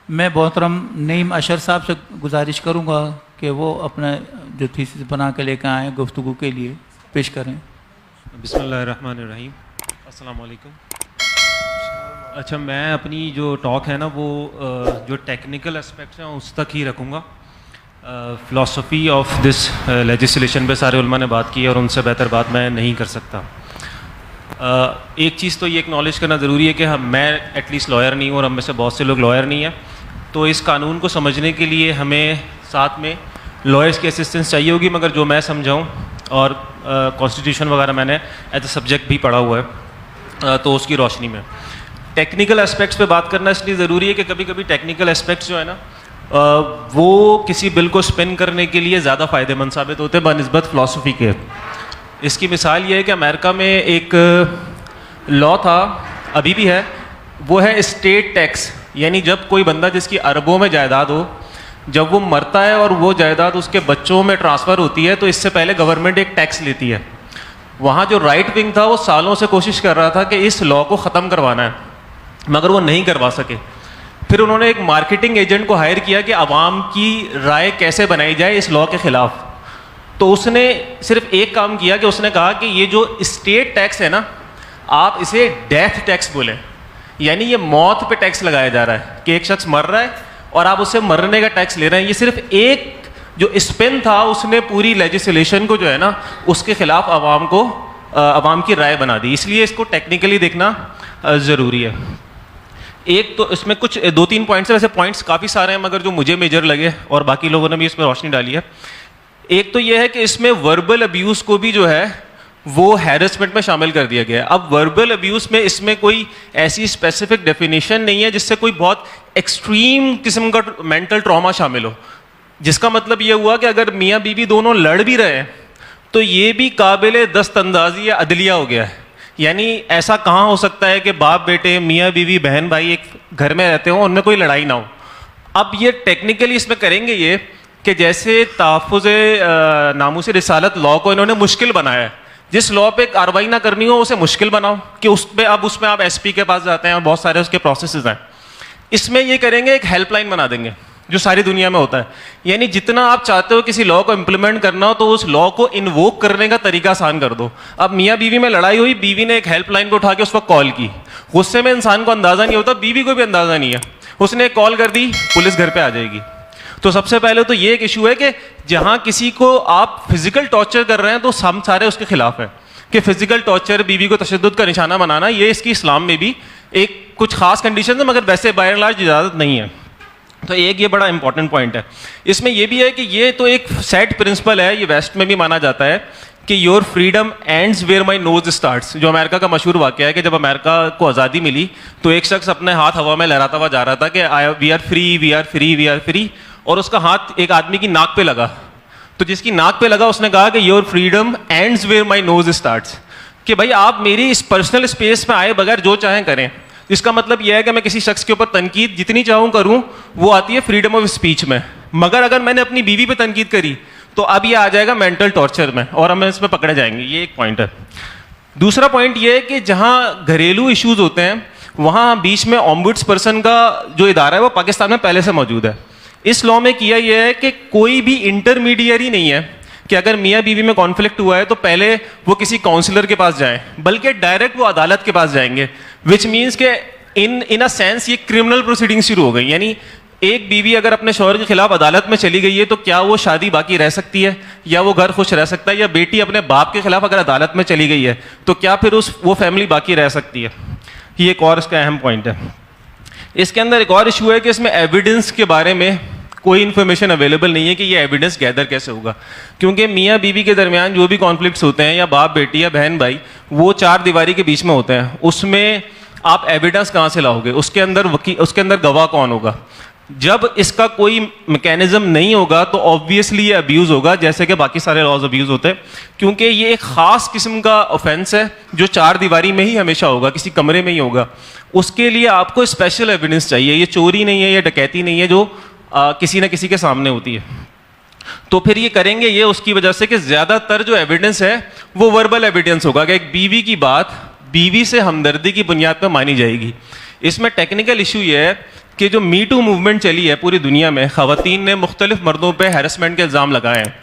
मैं मोहतरम नईम अशर साहब से गुजारिश करूंगा कि वो अपना जो थीसिस बना के लेकर आएँ गुफ्तगू के लिए पेश करें। बिस्मिल्लाहिर्रहमानिर्रहीम, अस्सलाम वालेकुम। अच्छा, मैं अपनी जो टॉक है ना वो जो टेक्निकल एस्पेक्ट्स हैं उस तक ही रखूँगा। फ़िलासफ़ी ऑफ दिस लेजिस्लेशन पे सारे उलमा ने बात की और उनसे बेहतर बात मैं नहीं कर सकता। एक चीज़ तो ये एक्नॉलेज करना ज़रूरी है कि मैं एटलीस्ट लॉयर नहीं हूँ और हम में से बहुत से लोग लॉयर नहीं हैं, तो इस कानून को समझने के लिए हमें साथ में लॉयर्स की असिस्टेंस चाहिए होगी, मगर जो मैं समझाऊँ और कॉन्स्टिट्यूशन वगैरह मैंने एज अ सब्जेक्ट भी पढ़ा हुआ है, तो उसकी रोशनी में टेक्निकल एस्पेक्ट्स पे बात करना इसलिए ज़रूरी है कि कभी कभी टेक्निकल एस्पेक्ट्स जो है ना वो किसी बिल को स्पिन करने के लिए ज़्यादा फ़ायदेमंद साबित होते हैं बनिस्बत फ़िलासफ़ी के। इसकी मिसाल ये है कि अमेरिका में एक लॉ था, अभी भी है, वो है स्टेट टैक्स। यानी जब कोई बंदा जिसकी अरबों में जायदाद हो, जब वो मरता है और वो जायदाद उसके बच्चों में ट्रांसफ़र होती है, तो इससे पहले गवर्नमेंट एक टैक्स लेती है। वहाँ जो राइट विंग था वो सालों से कोशिश कर रहा था कि इस लॉ को ख़त्म करवाना है, मगर वो नहीं करवा सके। फिर उन्होंने एक मार्केटिंग एजेंट को हायर किया कि आवाम की राय कैसे बनाई जाए इस लॉ के ख़िलाफ़। तो उसने सिर्फ एक काम किया कि उसने कहा कि ये जो स्टेट टैक्स है ना, आप इसे डेथ टैक्स बोलें। यानी ये मौत पे टैक्स लगाया जा रहा है कि एक शख्स मर रहा है और आप उससे मरने का टैक्स ले रहे हैं। ये सिर्फ एक जो स्पिन था, उसने पूरी लेजिस्लेशन को जो है ना उसके खिलाफ आवाम की राय बना दी। इसलिए इसको टेक्निकली देखना ज़रूरी है। एक तो इसमें कुछ 2-3 पॉइंट्स है, वैसे पॉइंट्स काफ़ी सारे हैं मगर जो मुझे मेजर लगे और बाकी लोगों ने भी इसमें रोशनी डाली है। एक तो यह है कि इसमें वर्बल अब्यूज़ को भी जो है वो हैरेसमेंट में शामिल कर दिया गया है। अब वर्बल अब्यूज़ में इसमें कोई ऐसी स्पेसिफिक डेफिनेशन नहीं है जिससे कोई बहुत एक्सट्रीम किस्म का मेंटल ट्रॉमा शामिल हो, जिसका मतलब ये हुआ कि अगर मियाँ बीवी दोनों लड़ भी रहे हैं तो ये भी काबिल दस्तअंदाजी या अदलिया हो गया है। यानी ऐसा कहाँ हो सकता है कि बाप बेटे, मियाँ बीवी, बहन भाई एक घर में रहते हों, उनमें कोई लड़ाई ना हो। अब ये टेक्निकली इसमें करेंगे ये कि जैसे तहफ़्फ़ुज़ नामूस रिसालत लॉ को इन्होंने मुश्किल बनाया है। जिस लॉ पे कार्रवाई ना करनी हो उसे मुश्किल बनाओ कि उसमें आप एसपी के पास जाते हैं और बहुत सारे उसके प्रोसेसेस हैं। इसमें ये करेंगे, एक हेल्पलाइन बना देंगे जो सारी दुनिया में होता है। यानी जितना आप चाहते हो किसी लॉ को इम्प्लीमेंट करना हो तो उस लॉ को इन्वोक करने का तरीका आसान कर दो। अब मियाँ बीवी में लड़ाई हुई, बीवी ने एक हेल्पलाइन को उठा के उस पर कॉल की। गुस्से में इंसान को अंदाज़ा नहीं होता, बीवी को भी अंदाज़ा नहीं है, उसने एक कॉल कर दी, पुलिस घर पर आ जाएगी। तो सबसे पहले तो ये एक इशू है कि जहाँ किसी को आप फिजिकल टॉर्चर कर रहे हैं तो हम सारे उसके खिलाफ हैं कि फिजिकल टॉर्चर, बीवी को तशद्दुद का निशाना बनाना, ये इसकी इस्लाम में भी एक कुछ खास कंडीशन है मगर वैसे बाय एंड लार्ज इजाज़त नहीं है। तो एक ये बड़ा इंपॉर्टेंट पॉइंट है। इसमें यह भी है कि ये तो एक सेट प्रिंसिपल है, ये वेस्ट में भी माना जाता है कि your freedom ends where my nose starts. जो अमेरिका का मशहूर वाक़या है कि जब अमेरिका को आज़ादी मिली तो एक शख्स अपने हाथ हवा में लहराता हुआ जा रहा था कि we are free, we are free, we are free, और उसका हाथ एक आदमी की नाक पे लगा। तो जिसकी नाक पे लगा उसने कहा कि your freedom ends where my nose starts, कि भाई आप मेरी इस पर्सनल स्पेस में आए बगैर जो चाहें करें। इसका मतलब यह है कि मैं किसी शख्स के ऊपर तनकीद जितनी चाहूँ करूँ, वो आती है फ्रीडम ऑफ स्पीच में। मगर अगर मैंने अपनी बीवी पे तनकीद करी तो अब ये आ जाएगा मेंटल टॉर्चर में और हम इसमें पकड़े जाएंगे। ये एक पॉइंट है। दूसरा पॉइंट ये है कि जहाँ घरेलू इश्यूज होते हैं वहाँ बीच में ऑम्बुड्स पर्सन का जो इदारा है वो पाकिस्तान में पहले से मौजूद है। इस लॉ में किया यह है कि कोई भी इंटरमीडियरी नहीं है कि अगर मियाँ बीवी में कॉन्फ्लिक्ट हुआ है तो पहले वो किसी काउंसलर के पास जाएं, बल्कि डायरेक्ट वो अदालत के पास जाएंगे। विच मीन्स के इन अ सेंस ये क्रिमिनल प्रोसीडिंग शुरू हो गई। यानी एक बीवी अगर अपने शौहर के खिलाफ अदालत में चली गई है तो क्या वो शादी बाकी रह सकती है या वो घर खुश रह सकता है, या बेटी अपने बाप के खिलाफ अगर अदालत में चली गई है तो क्या फिर वो फैमिली बाकी रह सकती है। ये एक और इसका अहम पॉइंट है। इसके अंदर एक और इशू है कि इसमें एविडेंस के बारे में कोई इन्फॉर्मेशन अवेलेबल नहीं है कि ये एविडेंस गैदर कैसे होगा, क्योंकि मियाँ बीवी के दरमियान जो भी कॉन्फ्लिक्ट्स होते हैं या बाप बेटी या बहन भाई, वो चार दीवारी के बीच में होते हैं। उसमें आप एविडेंस कहाँ से लाओगे? उसके अंदर गवाह कौन होगा? जब इसका कोई मैकेनिज्म नहीं होगा तो ऑब्वियसली ये अब्यूज़ होगा, जैसे कि बाकी सारे लॉज अब्यूज़ होते हैं, क्योंकि ये एक ख़ास किस्म का ऑफेंस है जो चार दीवारी में ही हमेशा होगा, किसी कमरे में ही होगा। उसके लिए आपको स्पेशल एविडेंस चाहिए। ये चोरी नहीं है, ये डकैती नहीं है जो किसी न किसी के सामने होती है। तो फिर ये करेंगे ये उसकी वजह से कि ज़्यादातर जो एविडेंस है वो वर्बल एविडेंस होगा कि एक बीवी की बात बीवी से हमदर्दी की बुनियाद पर मानी जाएगी। इसमें टेक्निकल इशू ये है कि जो मी टू मूवमेंट चली है पूरी दुनिया में, ख़वातीन ने मुख्तलिफ मर्दों पे हैरेसमेंट के इल्ज़ाम लगाए हैं,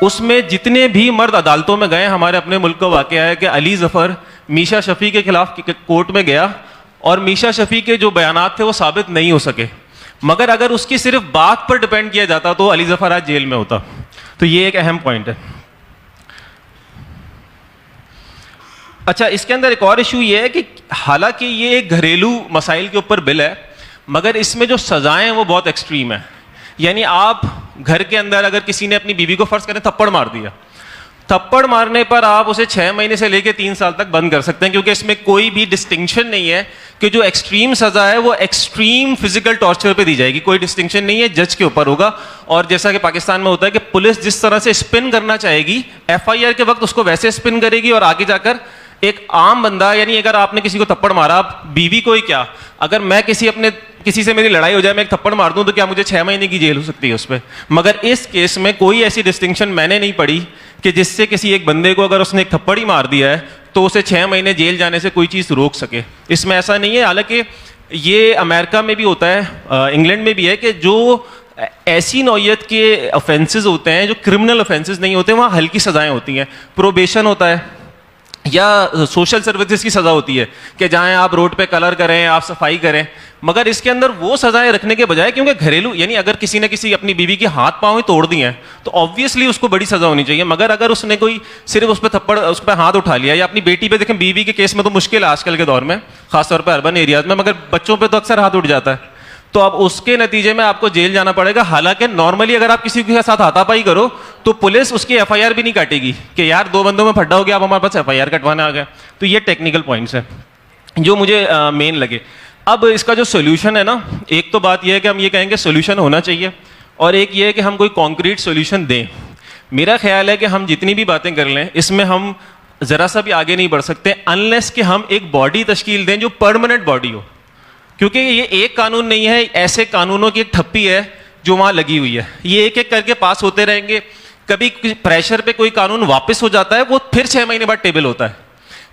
उसमें जितने भी मर्द अदालतों में गए, हमारे अपने मुल्क का वाक़या है कि अली ज़फ़र मीशा शफ़ी के खिलाफ कोर्ट में गया और मीशा शफ़ी के जो बयानात थे वो साबित नहीं हो सके, मगर अगर उसकी सिर्फ बात पर डिपेंड किया जाता तो अली ज़फ़र आज जेल में होता। तो ये एक अहम पॉइंट है। अच्छा, इसके अंदर एक और इशू ये है कि हालांकि ये एक घरेलू मसाइल के ऊपर बिल है, मगर इसमें जो सज़ाएं हैं वो बहुत एक्सट्रीम है। यानी आप घर के अंदर अगर किसी ने अपनी बीवी को फ़र्ज़ करें थप्पड़ मार दिया, थप्पड़ मारने पर आप उसे 6 महीने से लेकर 3 साल तक बंद कर सकते हैं, क्योंकि इसमें कोई भी डिस्टिंक्शन नहीं है कि जो एक्सट्रीम सज़ा है वो एक्सट्रीम फिजिकल टॉर्चर पे दी जाएगी, कोई डिस्टिंक्शन नहीं है, जज के ऊपर होगा। और जैसा कि पाकिस्तान में होता है कि पुलिस जिस तरह से स्पिन करना चाहेगी FIR के वक्त उसको वैसे स्पिन करेगी, और आगे जाकर एक आम बंदा, यानी अगर आपने किसी को थप्पड़ मारा, आप बीवी को ही क्या, अगर मैं किसी से मेरी लड़ाई हो जाए, मैं एक थप्पड़ मार दूं तो क्या मुझे 6 महीने की जेल हो सकती है उस पर। मगर इस केस में कोई ऐसी डिस्टिंक्शन मैंने नहीं पढ़ी कि जिससे किसी एक बंदे को अगर उसने एक थप्पड़ ही मार दिया है तो उसे 6 महीने जेल जाने से कोई चीज़ रोक सके। इसमें ऐसा नहीं है। हालांकि ये अमेरिका में भी होता है, इंग्लैंड में भी है कि जो ऐसी नौयत के ऑफेंसेस होते हैं जो क्रिमिनल ऑफेंसेस नहीं होते, वहाँ हल्की सज़ाएँ होती हैं। प्रोबेशन होता है या सोशल सर्विसेज की सज़ा होती है कि जहाँ आप रोड पे कलर करें, आप सफाई करें, मगर इसके अंदर वो सज़ाएं रखने के बजाय, क्योंकि घरेलू यानी अगर किसी ने किसी अपनी बीवी के हाथ पाँव ही तोड़ दिए हैं तो ऑब्वियसली उसको बड़ी सज़ा होनी चाहिए। मगर अगर उसने कोई सिर्फ उस पर थप्पड़, उस पर हाथ उठा लिया, या अपनी बेटी पे देखें, बीवी के केस में तो मुश्किल है आजकल के दौर में, खासतौर पर अर्बन एरियाज में, मगर बच्चों पर तो अक्सर हाथ उठ जाता है, तो अब उसके नतीजे में आपको जेल जाना पड़ेगा। हालांकि नॉर्मली अगर आप किसी के साथ हाथापाई करो तो पुलिस उसकी FIR भी नहीं काटेगी कि यार 2 बंदों में फड्डा हो गया, आप हमारे पास FIR कटवाने आ गए। तो ये टेक्निकल पॉइंट्स हैं जो मुझे मेन लगे। अब इसका जो सोल्यूशन है ना, एक तो बात यह है कि हम ये कहेंगे सोल्यूशन होना चाहिए, और एक ये है कि हम कोई कॉन्क्रीट सोल्यूशन दें। मेरा ख्याल है कि हम जितनी भी बातें कर लें, इसमें हम ज़रा सा भी आगे नहीं बढ़ सकते अनलेस कि हम एक बॉडी तश्कील दें जो परमानेंट बॉडी हो, क्योंकि ये एक कानून नहीं है, ऐसे कानूनों की एक ठप्पी है जो वहाँ लगी हुई है। ये एक एक करके पास होते रहेंगे, कभी प्रेशर पे कोई कानून वापस हो जाता है, वो फिर 6 महीने बाद टेबल होता है,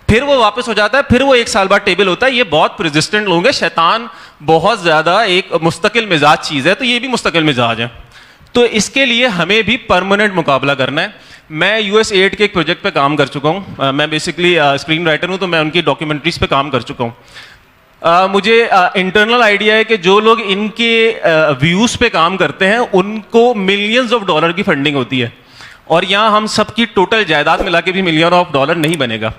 फिर वो वापस हो जाता है, फिर वो 1 साल बाद टेबल होता है। ये बहुत प्रेजिस्टेंट लोग हैं, शैतान बहुत ज़्यादा एक मुस्तकिल मिजाज चीज़ है, तो ये भी मुस्तकिल मिजाज है। तो इसके लिए हमें भी परमानेंट मुकाबला करना है। मैं USAID के एक प्रोजेक्ट पे काम कर चुका हूँ, मैं बेसिकली स्क्रीन राइटर हूँ, तो मैं उनकी डॉक्यूमेंट्रीज पे काम कर चुका हूँ। मुझे इंटरनल आइडिया है कि जो लोग इनके व्यूज़ पे काम करते हैं उनको मिलियंस ऑफ डॉलर की फंडिंग होती है, और यहाँ हम सबकी टोटल जायदाद मिला के भी मिलियन ऑफ डॉलर नहीं बनेगा।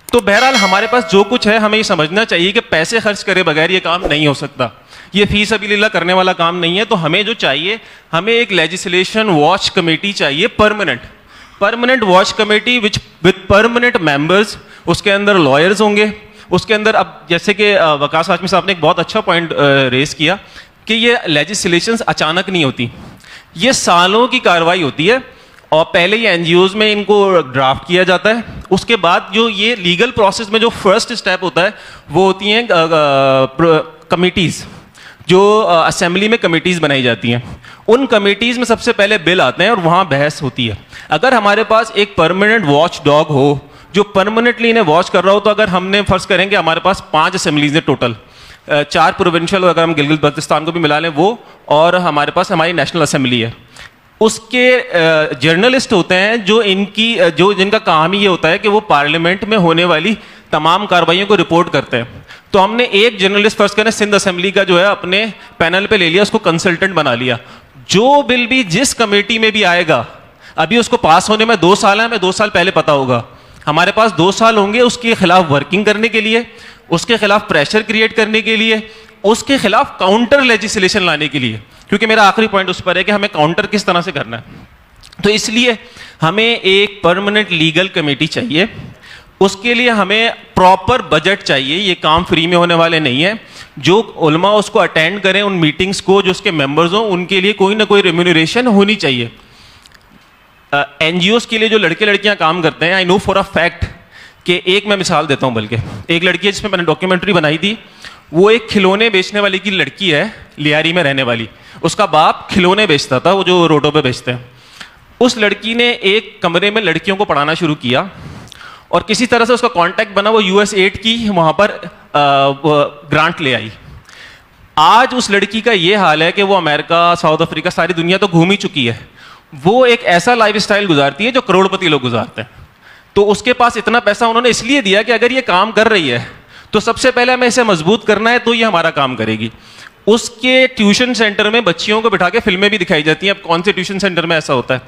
तो बहरहाल हमारे पास जो कुछ है हमें ये समझना चाहिए कि पैसे खर्च करे बगैर ये काम नहीं हो सकता, ये फी सबीलिल्लाह करने वाला काम नहीं है। तो हमें जो चाहिए, हमें एक लेजिस्लेशन वॉच कमेटी चाहिए, permanent watch committee which with permanent members. उसके अंदर लॉयर्स होंगे, उसके अंदर अब जैसे कि वकास हाशमी साहब ने एक बहुत अच्छा पॉइंट रेस किया कि ये लेजिस्लेशंस अचानक नहीं होती, ये सालों की कार्रवाई होती है, और पहले ये NGOs में इनको ड्राफ्ट किया जाता है, उसके बाद जो ये लीगल प्रोसेस में जो फर्स्ट स्टेप होता है वो होती हैं कमिटीज़, जो असेंबली में कमिटीज़ बनाई जाती हैं। उन कमिटीज़ में सबसे पहले बिल आते हैं और वहाँ बहस होती है। अगर हमारे पास एक परमानेंट वॉच डॉग हो जो परमानेंटली इन्हें वॉच कर रहा हो, तो अगर हमने फर्ज करेंगे हमारे पास 5 असेंबलीज हैं टोटल, 4 प्रोविंशियल, अगर हम गिलगित बल्तिस्तान को भी मिला लें वो, और हमारे पास हमारी नेशनल असेंबली है। उसके जर्नलिस्ट होते हैं जो जिनका काम ही ये होता है कि वो पार्लियामेंट में होने वाली तमाम कार्रवाइयों को रिपोर्ट करते हैं। तो हमने एक जर्नलिस्ट फर्स्ट करें सिंध असेंबली का जो है अपने पैनल पे ले लिया, उसको कंसल्टेंट बना लिया। जो बिल भी जिस कमेटी में भी आएगा, अभी उसको पास होने में 2 साल है, हमें 2 साल पहले पता होगा, हमारे पास 2 साल होंगे उसके खिलाफ वर्किंग करने के लिए, उसके खिलाफ प्रेशर क्रिएट करने के लिए, उसके खिलाफ काउंटर लेजिस्लेशन लाने के लिए, क्योंकि मेरा आखिरी पॉइंट उस पर है कि हमें काउंटर किस तरह से करना है। तो इसलिए हमें एक परमानेंट लीगल कमेटी चाहिए, उसके लिए हमें प्रॉपर बजट चाहिए, ये काम फ्री में होने वाले नहीं है। जो उलमा उसको अटेंड करें उन मीटिंग्स को, जो उसके मेंबर्स हों, उनके लिए कोई ना कोई रेम्यूनरेशन होनी चाहिए। NGOs के लिए जो लड़के लड़कियां काम करते हैं, I know for a fact कि एक मैं मिसाल देता हूं, बल्कि एक लड़की है जिसमें मैंने डॉक्यूमेंट्री बनाई थी, वो एक खिलौने बेचने वाली की लड़की है, लियारी में रहने वाली। उसका बाप खिलौने बेचता था, वो जो रोडों पे बेचते हैं। उस लड़की ने एक कमरे में लड़कियों को पढ़ाना शुरू किया, और किसी तरह से उसका कांटेक्ट बना, वो USAID की वहाँ पर ग्रांट ले आई। आज उस लड़की का ये हाल है कि वो अमेरिका, साउथ अफ्रीका, सारी दुनिया तो घूम ही चुकी है। वो एक ऐसा लाइफस्टाइल गुजारती है जो करोड़पति लोग गुजारते हैं। तो उसके पास इतना पैसा उन्होंने इसलिए दिया कि अगर ये काम कर रही है तो सबसे पहले हमें इसे मजबूत करना है, तो ये हमारा काम करेगी। उसके ट्यूशन सेंटर में बच्चियों को बिठा के फिल्में भी दिखाई जाती हैं। अब कौन से ट्यूशन सेंटर में ऐसा होता है?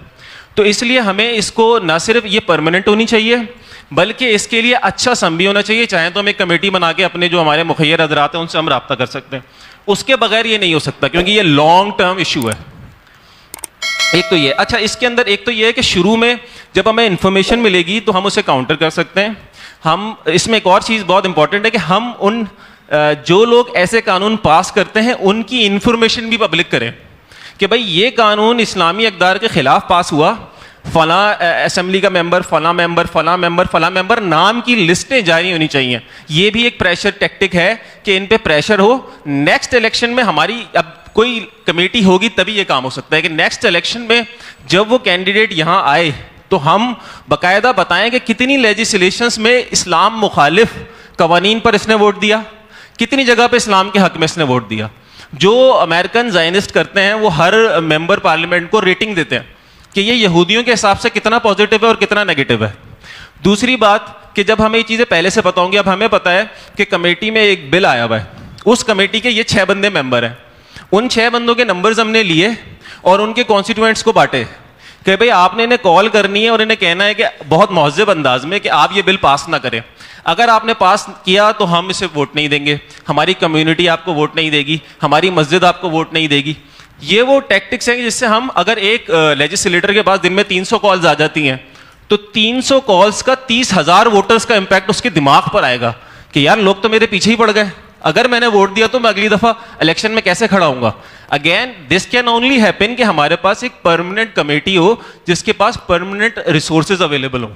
तो इसलिए हमें इसको ना सिर्फ ये परमानेंट होनी चाहिए, बल्कि इसके लिए अच्छा सम भी होना चाहिए। चाहे तो हम एक कमेटी बना के अपने जो हमारे मुखैर हजरात हैं उनसे हम रब्ता कर सकते हैं। उसके बगैर ये नहीं हो सकता, क्योंकि ये लॉन्ग टर्म इशू है। एक तो ये, अच्छा इसके अंदर एक तो ये है कि शुरू में जब हमें इंफॉर्मेशन मिलेगी तो हम उसे काउंटर कर सकते हैं। हम इसमें एक और चीज़ बहुत इंपॉर्टेंट है कि हम उन जो लोग ऐसे कानून पास करते हैं उनकी इंफॉर्मेशन भी पब्लिक करें कि भाई ये कानून इस्लामी अक़दार के खिलाफ पास हुआ, फला असेंबली का मेंबर, फला मेंबर, फला मेंबर, फला मेंबर, नाम की लिस्टें जारी होनी चाहिए। ये भी एक प्रेशर टैक्टिक है कि इन पे प्रेशर हो। नेक्स्ट इलेक्शन में हमारी अब कोई कमेटी होगी तभी ये काम हो सकता है कि नेक्स्ट इलेक्शन में जब वो कैंडिडेट यहाँ आए तो हम बाकायदा बताएं कि कितनी लेजिस्लेशंस में इस्लाम मुखालिफ कवानीन पर इसने वोट दिया, कितनी जगह पे इस्लाम के हक में इसने वोट दिया। जो अमेरिकन ज़ायनिस्ट करते हैं वो हर मेंबर पार्लियामेंट को रेटिंग देते हैं कि ये यहूदियों के हिसाब से कितना पॉजिटिव है और कितना नेगेटिव है। दूसरी बात कि जब हमें ये चीज़ें पहले से पता होंगी, अब हमें पता है कि कमेटी में एक बिल आया हुआ है, उस कमेटी के ये 6 बंदे मेंबर हैं। उन 6 बंदों के नंबर्स हमने लिए और उनके कॉन्स्टिट्यूएंट्स को बांटे कि भाई आपने इन्हें कॉल करनी है और इन्हें कहना है कि बहुत महज़ब अंदाज में कि आप ये बिल पास ना करें। अगर आपने पास किया तो हम इसे वोट नहीं देंगे, हमारी कम्युनिटी आपको वोट नहीं देगी, हमारी मस्जिद आपको वोट नहीं देगी। ये वो टैक्टिक्स हैं जिससे हम, अगर एक लेजिस्लेटर के पास दिन में 300 कॉल्स आ जाती हैं तो 300 कॉल्स का 30,000 वोटर्स का इंपैक्ट उसके दिमाग पर आएगा कि यार लोग तो मेरे पीछे ही पड़ गए, अगर मैंने वोट दिया तो मैं अगली दफा इलेक्शन में कैसे खड़ा होऊंगा। Again this can only happen कि हमारे पास एक परमानेंट कमेटी हो जिसके पास परमानेंट रिसोर्सेज अवेलेबल हो।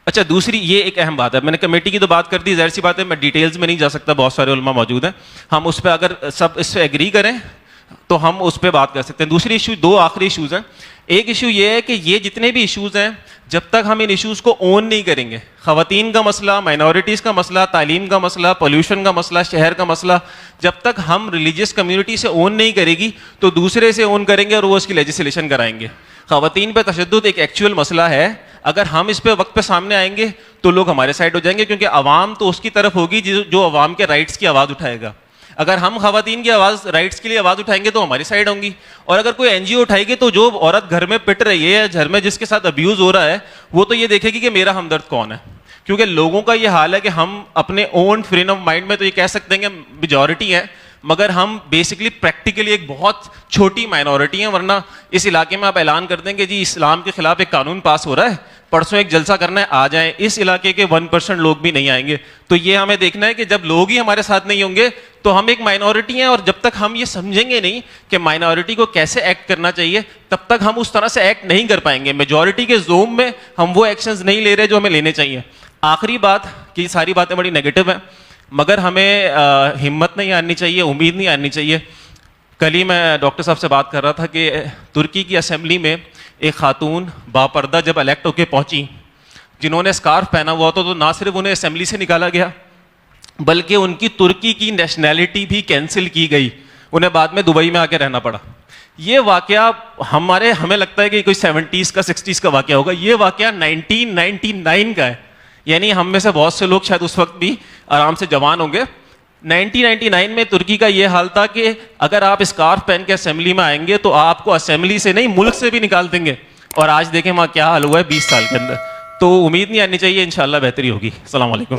अच्छा, दूसरी ये एक अहम बात है, मैंने कमेटी की तो बात कर दी, जाहिर सी बात है मैं डिटेल्स में नहीं जा सकता, बहुत सारे उलमा मौजूद हैं, हम उस पर अगर सब इस पर एग्री करें तो हम उस पर बात कर सकते हैं। दूसरी इशू, 2 आखिरी इशूज़ हैं। एक इशू ये है कि ये जितने भी इशूज़ हैं, जब तक हम इन इशूज़ को ओन नहीं करेंगे, ख़वातीन का मसला, माइनॉरिटीज़ का मसला, तालीम का मसला, पोल्यूशन का मसला, शहर का मसला, जब तक हम रिलीजियस कम्युनिटी से ओन नहीं करेगी तो दूसरे से ओन करेंगे और वो उसकी लेजिस्लेशन कराएंगे। ख़वातीन पर तशद्दुद एक एक्चुअल मसला है, अगर हम इस पे वक्त पे सामने आएंगे तो लोग हमारे साइड हो जाएंगे, क्योंकि अवाम तो उसकी तरफ होगी जो अवाम के राइट्स की आवाज़ उठाएगा। अगर हम ख़वातीन की आवाज़, राइट्स के लिए आवाज़ उठाएंगे तो हमारी साइड होंगी, और अगर कोई एनजीओ उठाएगी तो जो औरत घर में पिट रही है या घर में जिसके साथ अब्यूज़ हो रहा है वो तो ये देखेगी कि मेरा हमदर्द कौन है। क्योंकि लोगों का ये हाल है कि हम अपने ओन फ्रेम ऑफ माइंड में तो ये कह सकते हैं कि मेजॉरिटी है, मगर हम बेसिकली प्रैक्टिकली एक बहुत छोटी माइनॉरिटी है। वरना इस इलाके में आप ऐलान कर दें कि जी इस्लाम के खिलाफ एक कानून पास हो रहा है, परसों एक जलसा करना है, आ जाएं, इस इलाके के 1% लोग भी नहीं आएंगे। तो ये हमें देखना है कि जब लोग ही हमारे साथ नहीं होंगे तो हम एक माइनॉरिटी हैं, और जब तक हम ये समझेंगे नहीं कि माइनॉरिटी को कैसे एक्ट करना चाहिए, तब तक हम उस तरह से एक्ट नहीं कर पाएंगे। मेजॉरिटी के जोम में हम वो एक्शंस नहीं ले रहे जो हमें लेने चाहिए। आखिरी बात कि सारी बातें बड़ी नेगेटिव हैं, मगर हमें हिम्मत नहीं हारनी चाहिए, उम्मीद नहीं हारनी चाहिए। कल ही मैं डॉक्टर साहब से बात कर रहा था कि तुर्की की असेंबली में एक खातून बापर्दा जब इलेक्ट होकर पहुंची, जिन्होंने स्कार्फ पहना हुआ था, तो ना सिर्फ उन्हें असेंबली से निकाला गया बल्कि उनकी तुर्की की नेशनैलिटी भी कैंसिल की गई, उन्हें बाद में दुबई में आके रहना पड़ा। ये वाकया हमें लगता है कि कोई 70s का 60s का वाकया होगा, ये वाकया 1999 का है। यानी हम में से बहुत से लोग शायद उस वक्त भी आराम से जवान होंगे। 1999 में तुर्की का ये हाल था कि अगर आप स्कार्फ पहन के असेंबली में आएंगे तो आपको असेंबली से नहीं मुल्क से भी निकाल देंगे, और आज देखें वहाँ क्या हाल हुआ है 20 साल के अंदर। तो उम्मीद नहीं आनी चाहिए, इंशाल्लाह बेहतरी होगी। अस्सलाम वालेकुम।